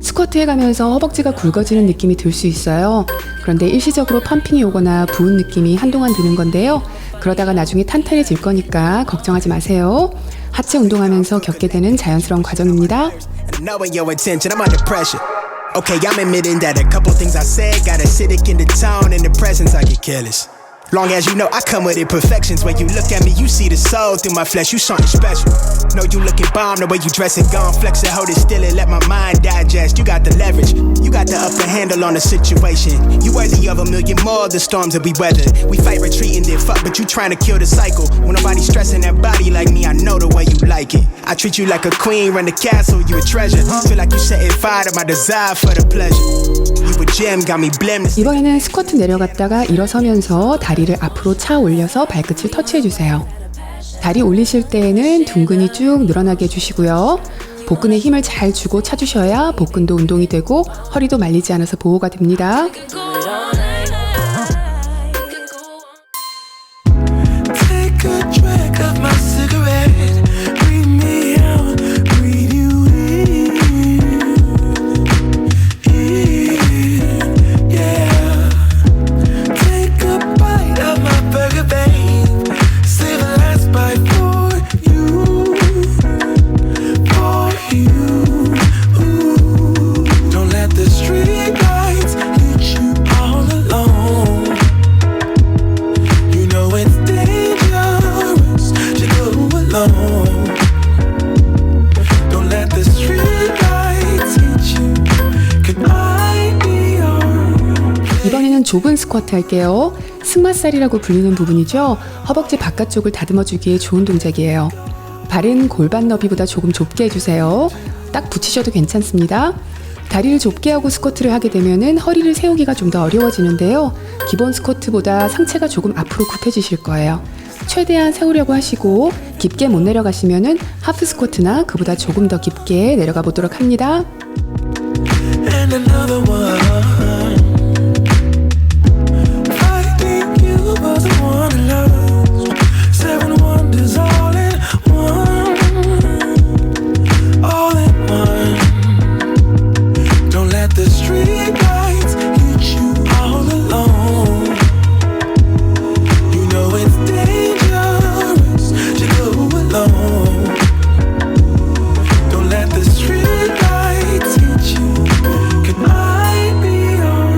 스쿼트 해가면서 허벅지가 굵어지는 느낌이 들 수 있어요. 그런데 일시적으로 펌핑이 오거나 부은 느낌이 한동안 드는 건데요. 그러다가 나중에 탄탄해질 거니까 걱정하지 마세요. 하체 운동하면서 겪게 되는 자연스러운 과정입니다. Knowing your intention, I'm under pressure. Okay, I'm admitting that a couple things I said got acidic in the tone and the presence I get careless. Long as you know I come with imperfections. When you look at me, you see the soul through my flesh. You something special. Know you looking bomb, the way you dress it, gone flex it, hold it still and let my mind digest. You got the leverage, you got the upper handle on the situation. You worthy of a million more of the storms that we weather. We fight retreating, then fuck, but you trying to kill the cycle. When nobody's stressing that body like me, I know the way you like it. I treat you like a queen, run the castle, you a treasure. Feel like you setting fire to my desire for the pleasure. You a gem, got me blameless. 이번에는 스쿼트 내려갔다가 일어서면서 다리를 앞으로 차 올려서 발끝을 터치해주세요. 다리 올리실 때에는 둥근이 쭉 늘어나게 해주시고요. 복근에 힘을 잘 주고 차주셔야 복근도 운동이 되고 허리도 말리지 않아서 보호가 됩니다. Take a drag of my cigarette. Breathe me out, breathe you in, yeah. Take a bite of my burger, babe. Save the last bite for you, for you. Ooh. Don't let the street lights hit you all alone. You know it's dangerous to go alone. Don't let the street lights hit you. Can I be your? 이번에는 좁은 스쿼트 할게요. 승마살이라고 불리는 부분이죠. 허벅지 바깥쪽을 다듬어주기에 좋은 동작이에요. 발은 골반 너비보다 조금 좁게 해주세요. 딱 붙이셔도 괜찮습니다. 다리를 좁게 하고 스쿼트를 하게 되면은 허리를 세우기가 좀 더 어려워지는데요. 기본 스쿼트보다 상체가 조금 앞으로 굽혀지실 거예요. 최대한 세우려고 하시고 깊게 못 내려가시면은 하프 스쿼트나 그보다 조금 더 깊게 내려가 보도록 합니다. And another one. Fighting you was the one I loved. 7 wonders all in one. All in one. Don't let the street lights hit you all alone. You know it's dangerous to go alone. Don't let the street lights hit you. Can I be your?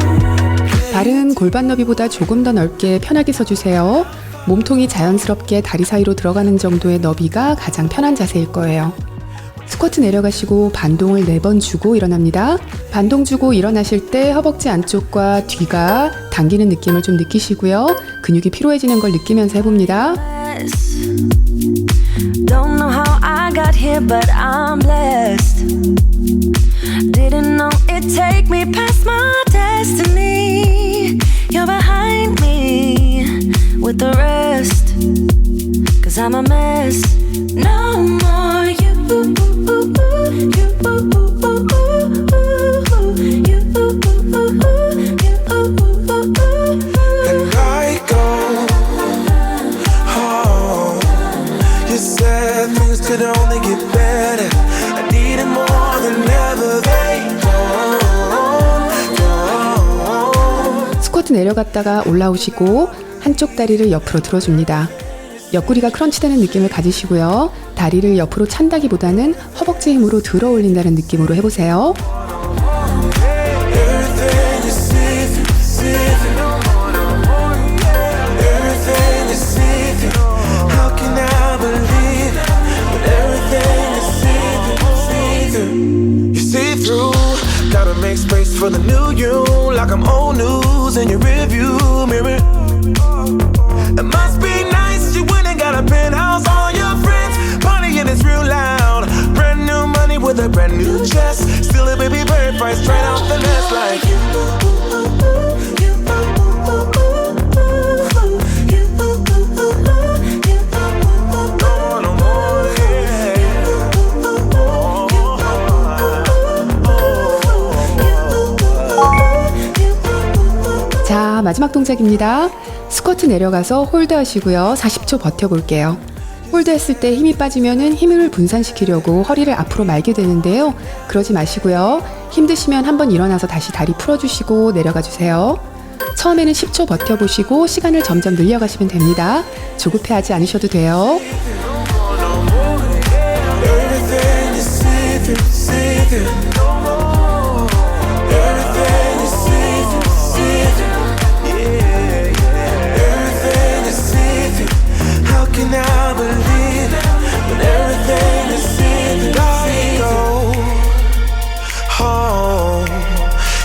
발은 골반 너비보다 조금 더 넓게 편하게 서주세요. 몸통이 자연스럽게 다리 사이로 들어가는 정도의 너비가 가장 편한 자세일 거예요. 스쿼트 내려가시고 반동을 4번 주고 일어납니다. 반동 주고 일어나실 때 허벅지 안쪽과 뒤가 당기는 느낌을 좀 느끼시고요. 근육이 피로해지는 걸 느끼면서 해봅니다. Don't know how I got here, but I'm blessed. Didn't know it'd take me past my destiny. You're behind me with the rest. Cause I'm a mess. No more you. And I go home. You said things could only get better. I needed more than ever. They go. 스쿼트 내려갔다가 올라오시고 한쪽 다리를 옆으로 들어줍니다. 옆구리가 크런치되는 느낌을 가지시고요. 다리를 옆으로 찬다기보다는 허벅지 힘으로 들어 올린다는 느낌으로 해보세요. Everything you see through. Everything you see through. How can I believe when everything you see through? You see through. Gotta make space for the new you. Like I'm old news in your rearview mirror. It must be nice, you went and got a penthouse, all your friends partying is real loud. Brand new money with a brand new chest. Still a baby right straight off the nest like no more, 자, 마지막 동작입니다. 스쿼트 내려가서 홀드 하시고요. 40초 버텨볼게요. 홀드 했을 때 힘이 빠지면은 힘을 분산시키려고 허리를 앞으로 말게 되는데요. 그러지 마시고요. 힘드시면 한번 일어나서 다시 다리 풀어주시고 내려가 주세요. 처음에는 10초 버텨보시고 시간을 점점 늘려가시면 됩니다. 조급해하지 않으셔도 돼요. everything is see through, see through. No more. Everything is see through, see through. Yeah, yeah. Everything is see through. How can I believe it when everything is see through? I go home.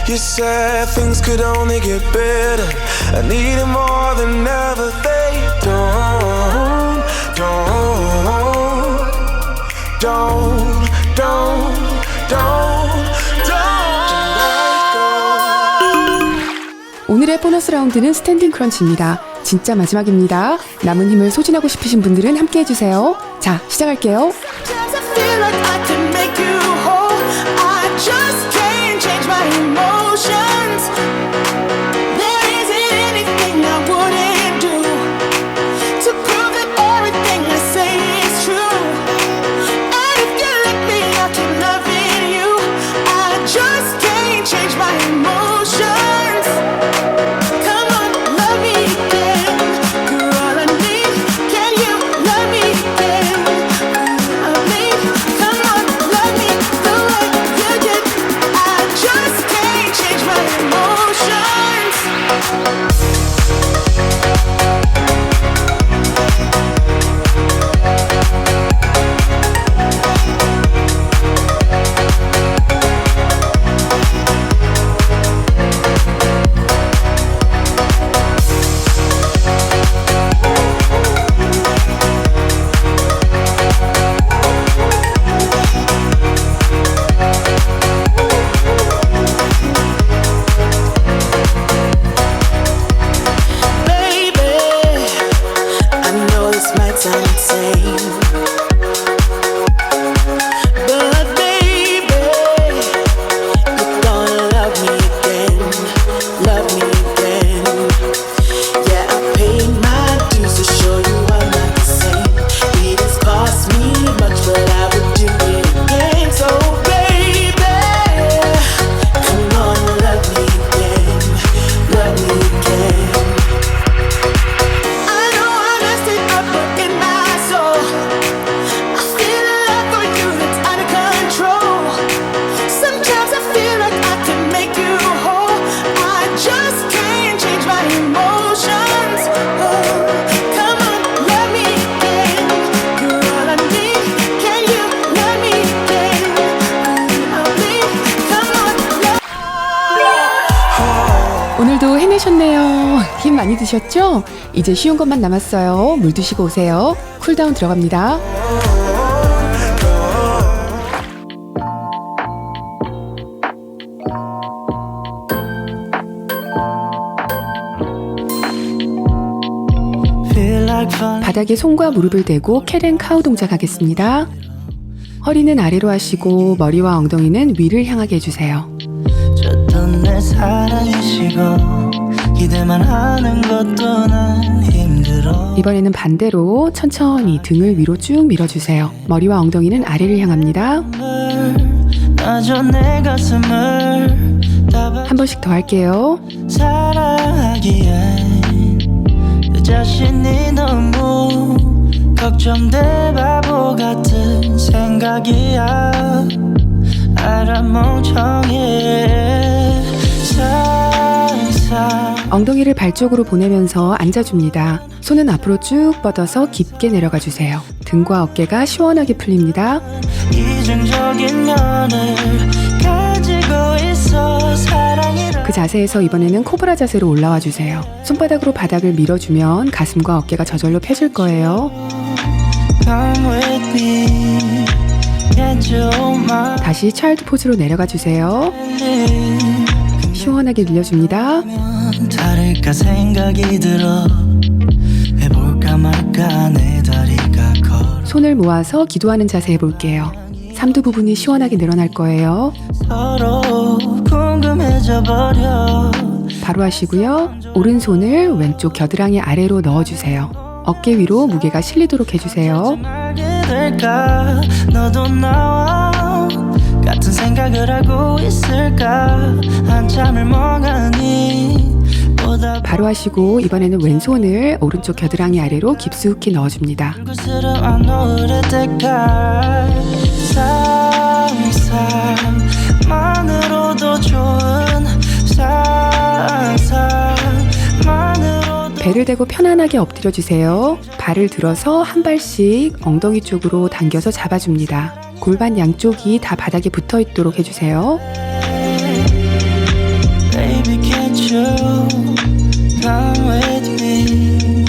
You said things could only get better. I need it more than ever. They don't. 오늘의 보너스 라운드는 스탠딩 크런치입니다. 진짜 마지막입니다. 남은 힘을 소진하고 싶으신 분들은 함께 해주세요. 자, 시작할게요. Sometimes I feel like I can make you whole. I just can't change my emotions. There isn't anything I wouldn't do to prove that everything I say is true. And if you let me, I'll keep loving you. I just can't change my emotions. Come on, love me again. You're all I need. Can you love me again? Come on, love me the way you did. I just can't change my emotions. Baby, I know this might sound insane, but baby, you're gonna love me again, love me again. Yeah, I paid my dues to show you I'm not the same. It has cost me much, but I would do it again. So baby, come on, love me again, love me again. I know I messed it up, but in my soul, I feel a love for you that's out of control. Sometimes I feel like I can make you whole. I just can't change my emotions. Oh, come on, love me again. You're all I need. Can you love me again? Come on, love. 오늘도 해내셨네요. 힘 많이 드셨죠? 이제 쉬운 것만 남았어요. 물 드시고 오세요. 쿨다운 들어갑니다. feel like fun. 바닥에 손과 무릎을 대고 캣앤카우 동작 하겠습니다. 허리는 아래로 하시고 머리와 엉덩이는 위를 향하게 해주세요. 줬던 내 사랑이시고 기대만 하는 것도 난 힘들어. 이번에는 반대로 천천히 등을 위로 쭉 밀어주세요. 머리와 엉덩이는 아래를 향합니다. 마저 내 가슴을 한 번씩 더 할게요. 사랑하기엔 내 자신이 너무 걱정돼. 바보 같은 생각이야. 알아 멍청해. 살살 엉덩이를 발 쪽으로 보내면서 앉아줍니다. 손은 앞으로 쭉 뻗어서 깊게 내려가 주세요. 등과 어깨가 시원하게 풀립니다. 이중적인 면을 가지고 있어. 사랑이란 그 자세에서 이번에는 코브라 자세로 올라와 주세요. 손바닥으로 바닥을 밀어주면 가슴과 어깨가 저절로 펴질 거예요. Come with me. Get you on my 다시 차일드 포즈로 내려가 주세요. 시원하게 늘려줍니다. 다를까 생각이 들어 해볼까 말까 내 다리가 걸어 손을 모아서 기도하는 자세 해볼게요. 삼두 부분이 시원하게 늘어날 거예요. 서로 궁금해져 버려 바로 하시고요. 오른손을 왼쪽 겨드랑이 아래로 넣어주세요. 어깨 위로 무게가 실리도록 해주세요. 알게 될까 너도 나와 같은 생각을 하고 있을까 한참을 멍하니 보다 바로 하시고 이번에는 왼손을 오른쪽 겨드랑이 아래로 깊숙이 넣어줍니다. 곳으로 안 오를 때까지 상상만으로도 좋은 상상만으로도 배를 대고 편안하게 엎드려 주세요. 발을 들어서 한 발씩 엉덩이 쪽으로 당겨서 잡아줍니다. 골반 양쪽이 다 바닥에 붙어 있도록 해주세요. Baby can't you come with me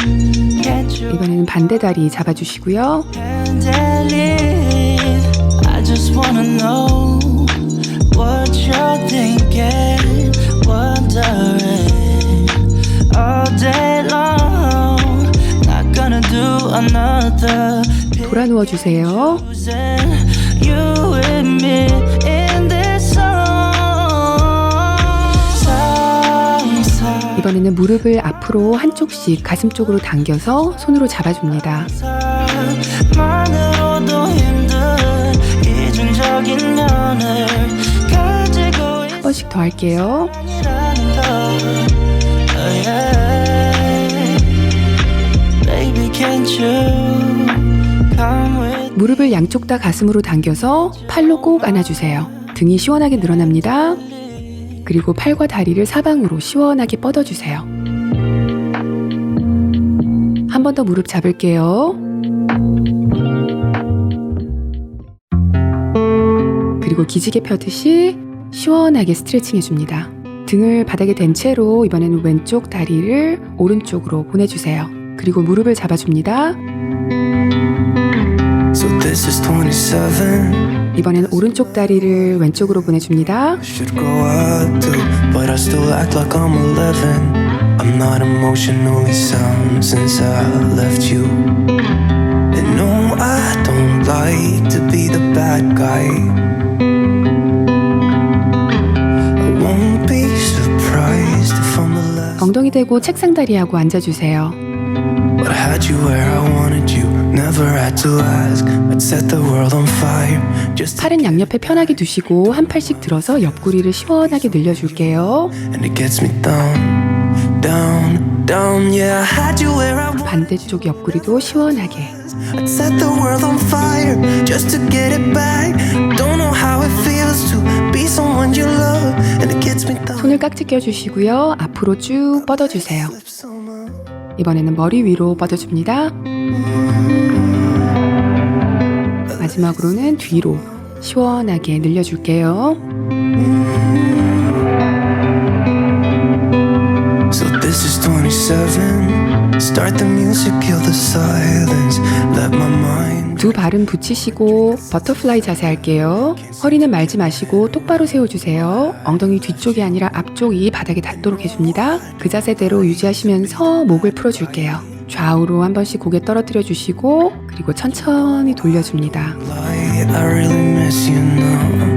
Can't you 이번에는 반대 다리 잡아주시고요. can't leave I just wanna know what you're thinking Wondering all day long Not gonna do another 돌아 누워주세요. You and me in this song 이번에는 무릎을 앞으로 한쪽씩 가슴 쪽으로 당겨서 손으로 잡아줍니다. 만으로도 힘든 이중적인 면을 가지고 한 번씩 더 할게요. 있라는 걸 oh yeah. Baby can't you come with 무릎을 양쪽 다 가슴으로 당겨서 팔로 꼭 안아주세요. 등이 시원하게 늘어납니다. 그리고 팔과 다리를 사방으로 시원하게 뻗어주세요. 한 번 더 무릎 잡을게요. 그리고 기지개 펴듯이 시원하게 스트레칭 해줍니다. 등을 바닥에 댄 채로 이번에는 왼쪽 다리를 오른쪽으로 보내주세요. 그리고 무릎을 잡아줍니다. So this is 27. 이번에는 오른쪽 다리를 왼쪽으로 보내줍니다. Should grow up too, but I still act like I'm 11. I'm not emotionally sound since I left you. And no, I don't like to be the bad guy. I won't be surprised if I'm the last. 엉덩이 대고 책상 다리하고 앉아주세요. But I had you where I wanted you. Never had to ask. I'd set the world on fire. Just 팔은 양옆에 편하게 두시고 한 팔씩 들어서 옆구리를 시원하게 늘려줄게요. and it gets me down, down, down. Yeah, I had you where I wanted. 반대쪽 옆구리도 시원하게. I'd set the world on fire just to get it back. Don't know how it feels to be someone you love, and it gets me down. 손을 깍지 껴주시고요. 앞으로 쭉 뻗어주세요. 이번에는 머리 위로 뻗어줍니다. 마지막으로는 뒤로 시원하게 늘려줄게요. So this is 27. Start the music, kill the silence. Let my mind. 두 발은 붙이시고 버터플라이 자세 할게요. 허리는 말지 마시고 똑바로 세워주세요. 엉덩이 뒤쪽이 아니라 앞쪽이 바닥에 닿도록 해줍니다. 그 자세대로 유지하시면서 목을 풀어줄게요. 좌우로 한 번씩 고개 떨어뜨려 주시고 그리고 천천히 돌려줍니다. Lie, I really miss you now.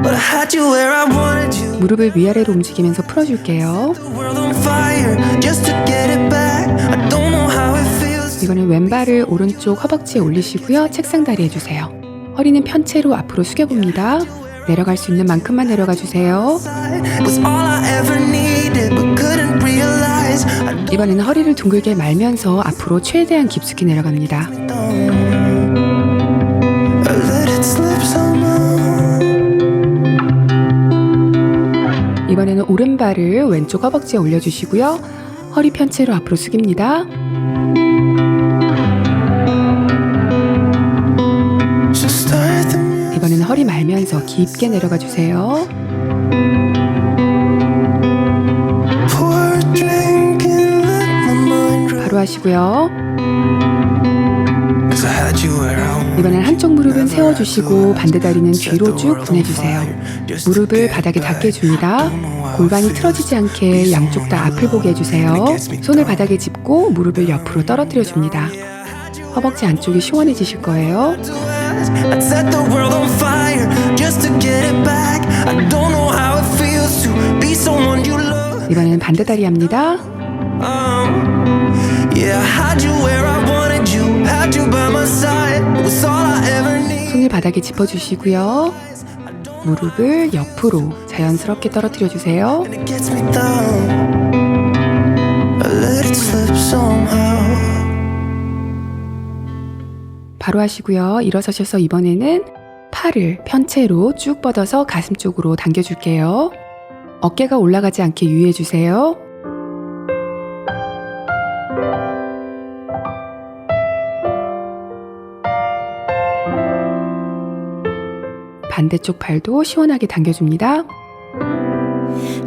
But I had you where I wanted you. 무릎을 위아래로 움직이면서 풀어줄게요. The world on fire just to get it back. I don't know how it feels. 이번엔 왼발을 오른쪽 허벅지에 올리시고요. 책상 다리 해주세요. 허리는 편 채로 앞으로 숙여봅니다. 내려갈 수 있는 만큼만 내려가 주세요. Was all I ever needed, but couldn't realize. I 이번에는 허리를 둥글게 말면서 앞으로 최대한 깊숙이 내려갑니다. let it slip somehow. 이번에는 오른발을 왼쪽 허벅지에 올려주시고요. 허리 편 채로 앞으로 숙입니다. So start the music. 이번에는 허리 말면서 깊게 내려가 주세요. Pour a drink and let my mind run. 바로 하시고요. 'Cause I had you where I wanted. 이번엔 한쪽 무릎은 세워주시고 반대 다리는 뒤로 쭉 보내주세요. 무릎을 바닥에 닿게 해줍니다. 골반이 틀어지지 않게 양쪽 다 앞을 보게 해주세요. 손을 바닥에 짚고 무릎을 옆으로 떨어뜨려 줍니다. 허벅지 안쪽이 시원해지실 거예요. I'd set the world on fire just to get it back. I don't know how it feels to be someone you love. 이번에는 반대 다리 합니다. Yeah, I had you where I wanted you, had you by my side. It was all I ever need. 손을 바닥에 짚어주시고요. 무릎을 옆으로 자연스럽게 떨어뜨려 주세요. And it gets me down. I let it slip somehow. 바로 하시고요. 일어서셔서 이번에는 팔을 편채로 쭉 뻗어서 가슴 쪽으로 당겨줄게요. 어깨가 올라가지 않게 유의해주세요. 반대쪽 팔도 시원하게 당겨줍니다.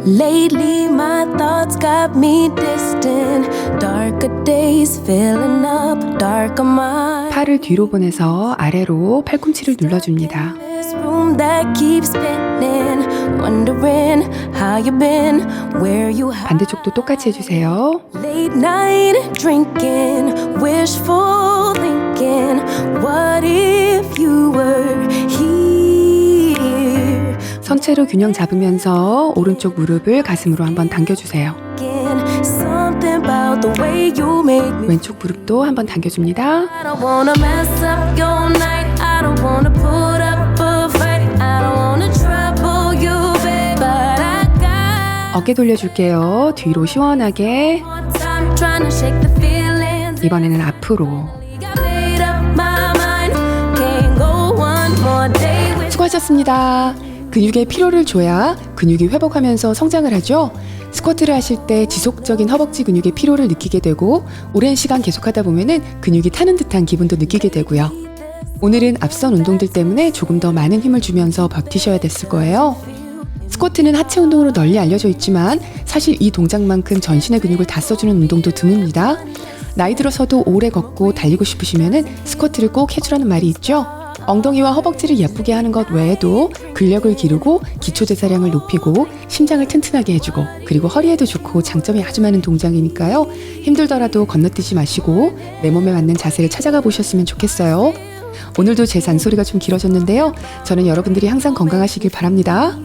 Lately my thoughts got me distant. Darker days filling up darker minds. 팔을 뒤로 보내서 아래로 팔꿈치를 눌러줍니다. This room that keeps spinning, wondering how you been, where you have. 반대쪽도 똑같이 해주세요. Late night drinking, wishful thinking. What if you were here? 선체로 균형 잡으면서 오른쪽 무릎을 가슴으로 한번 당겨주세요. Something about the way you make me. 왼쪽 무릎도 한번 당겨줍니다. I don't wanna mess up your night. I don't wanna put up a fight. I don't wanna trouble you, babe. But I got 어깨 돌려줄게요. 뒤로 시원하게. more time trying to shake the feelings. 이번에는 앞으로. Got made up my mind. Can't go one more day with. 수고하셨습니다. 근육에 피로를 줘야 근육이 회복하면서 성장을 하죠. 스쿼트를 하실 때 지속적인 허벅지 근육의 피로를 느끼게 되고 오랜 시간 계속하다 보면은 근육이 타는 듯한 기분도 느끼게 되고요. 오늘은 앞선 운동들 때문에 조금 더 많은 힘을 주면서 버티셔야 됐을 거예요. 스쿼트는 하체 운동으로 널리 알려져 있지만 사실 이 동작만큼 전신의 근육을 다 써주는 운동도 드뭅니다. 나이 들어서도 오래 걷고 달리고 싶으시면은 스쿼트를 꼭 해주라는 말이 있죠. 엉덩이와 허벅지를 예쁘게 하는 것 외에도 근력을 기르고 기초대사량을 높이고 심장을 튼튼하게 해주고 그리고 허리에도 좋고 장점이 아주 많은 동작이니까요. 힘들더라도 건너뛰지 마시고 내 몸에 맞는 자세를 찾아가 보셨으면 좋겠어요. 오늘도 제 잔소리가 좀 길어졌는데요. 저는 여러분들이 항상 건강하시길 바랍니다.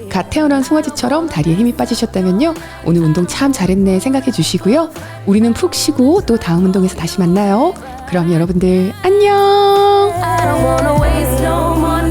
갓 태어난 송아지처럼 다리에 힘이 빠지셨다면요. 오늘 운동 참 잘했네 생각해 주시고요. 우리는 푹 쉬고 또 다음 운동에서 다시 만나요. 그럼 여러분들 안녕. I don't wanna waste no more